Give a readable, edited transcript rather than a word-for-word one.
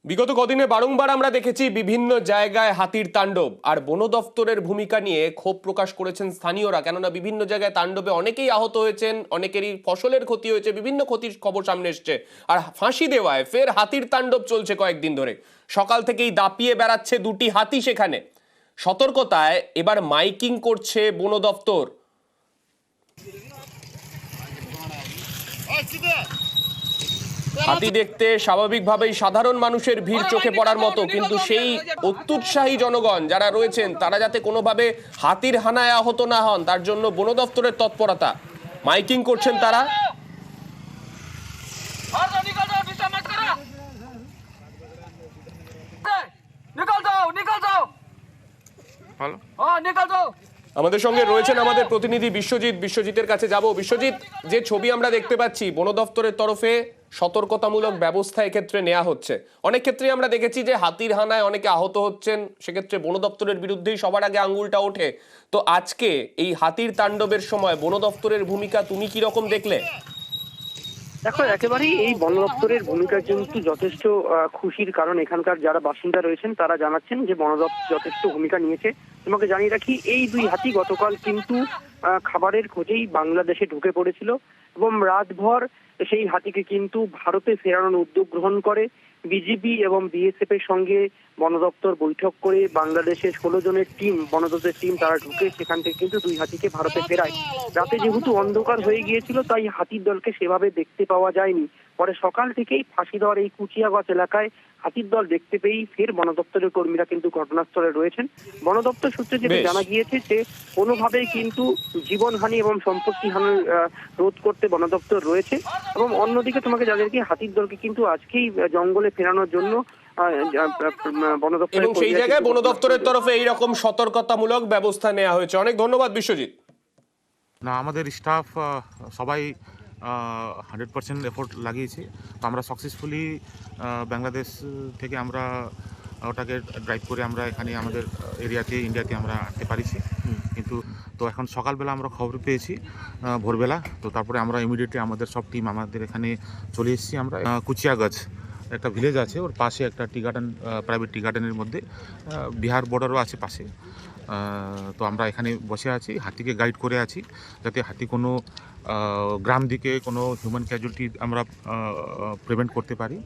বিগত কদিনে বারংবার আমরা দেখেছি বিভিন্ন জায়গায় হাতির তাণ্ডব, আর বন দফতরের ভূমিকা নিয়ে ক্ষোভ প্রকাশ করেছেন স্থানীয়রা। কেননা বিভিন্ন জায়গায় তাণ্ডবে অনেকেই আহত হয়েছেন, অনেকেরই ফসলের ক্ষতি হয়েছে, বিভিন্ন ক্ষতির খবর সামনে এসছে। আর ফাঁসি দেওয়ায় ফের হাতির তাণ্ডব চলছে কয়েকদিন ধরে। সকাল থেকেই দাপিয়ে বেড়াচ্ছে দুটি হাতি সেখানে। সতর্কতায় এবার মাইকিং করছে বন দফতর। হাতি দেখতে স্বাভাবিকভাবেই সাধারণ মানুষের ভিড় চোখে পড়ার মতো, কিন্তু সেই অত্যুৎসাহী জনগণ যারা রয়েছেন তারা যাতে কোনোভাবে হাতির হানায় আহত না হন তার জন্য বন দফতরের তৎপরতা। মাইকিং করছেন তারা। আমাদের সঙ্গে রয়েছেন আমাদের প্রতিনিধি বিশ্বজিৎ। বিশ্বজিতের কাছে যাব। বিশ্বজিৎ, যে ছবি আমরা দেখতে পাচ্ছি, বন দফতরের তরফে সতর্কতামূলক ব্যবস্থা এক্ষেত্রে নেওয়া হচ্ছে। অনেক ক্ষেত্রে আমরা দেখেছি যে হাতির হানায় অনেকে আহত হচ্ছেন, সেক্ষেত্রে বন দপ্তরের বিরুদ্ধেই সবার আগে আঙ্গুলটা ওঠে। তো আজকে এই হাতির তাণ্ডবের সময় বন দপ্তরের ভূমিকা তুমি কি রকম দেখলে? দেখো, একেবারেই এই বন দপ্তরের ভূমিকা কিন্তু যথেষ্ট খুশির কারণ এখানকার যারা বাসিন্দা রয়েছেন তারা জানাচ্ছেন যে বন দপ্তর যথেষ্ট ভূমিকা নিয়েছে। তোমাকে জানিয়ে রাখি, এই দুই হাতি গতকাল কিন্তু খাবারের খোঁজেই বাংলাদেশে ঢুকে পড়েছিল এবং রাতভর সেই হাতিকে কিন্তু ভারতে ফেরানোর উদ্যোগ গ্রহণ করে। বিজিবি এবং বিএসএফ এর সঙ্গে বন দপ্তর বৈঠক করে বাংলাদেশের 16 জনের টিম, বন দপ্তরের টিম, তারা ঢুকে সেখান থেকে কিন্তু দুই হাতিকে ভারতে ফেরায়। রাতে যেহেতু অন্ধকার হয়ে গিয়েছিল তাই হাতির দলকে সেভাবে দেখতে পাওয়া যায়নি। পরে সকাল থেকেই ফাঁসি দেওয়ার এই কুচিয়াগঞ্জ এলাকায় হাতির দল দেখতে পেয়েই ফের বন দপ্তরের কর্মীরা কিন্তু ঘটনাস্থলে রয়েছেন। বন দপ্তর সূত্রে যেটা জানা গিয়েছে যে কোনোভাবেই কিন্তু জীবনহানি এবং সম্পত্তি হানি রোধ করতে বন দপ্তর রয়েছে। এবং অন্যদিকে তোমাকে জানিয়ে রাখি, হাতির দলকে কিন্তু আজকেই জঙ্গলে ফেরানোর জন্য বন দপ্তর, এবং সেই জায়গায় বন দপ্তরের তরফে এইরকম সতর্কতামূলক ব্যবস্থা নেওয়া হয়েছে। অনেক ধন্যবাদ বিশ্বজিৎ। না, আমাদের স্টাফ সবাই 100% এফোর্ট লাগিয়েছে। তো আমরা সাকসেসফুলি বাংলাদেশ থেকে আমরা ওটাকে ড্রাইভ করে আমরা এখানে আমাদের এরিয়াতে, ইন্ডিয়াতে আমরা আনতে পারিছি। কিন্তু তো এখন সকালবেলা আমরা খবর পেয়েছি ভোরবেলা, তো তারপরে আমরা ইমিডিয়েটলি আমাদের সব টিম আমাদের এখানে চলে এসেছি। আমরা কুচিয়াগঞ্জ একটা ভিলেজ আছে, ওর পাশে একটা টি গার্ডেন, প্রাইভেট টি গার্ডেনের মধ্যে বিহার বর্ডারও আছে পাশে। তো আমরা এখানে বসে আছি, হাতিকে গাইড করে আছি যাতে হাতি কোনো গ্রাম দিকে কোনো হিউম্যান ক্যাজুয়ালিটি আমরা প্রিভেন্ট করতে পারি।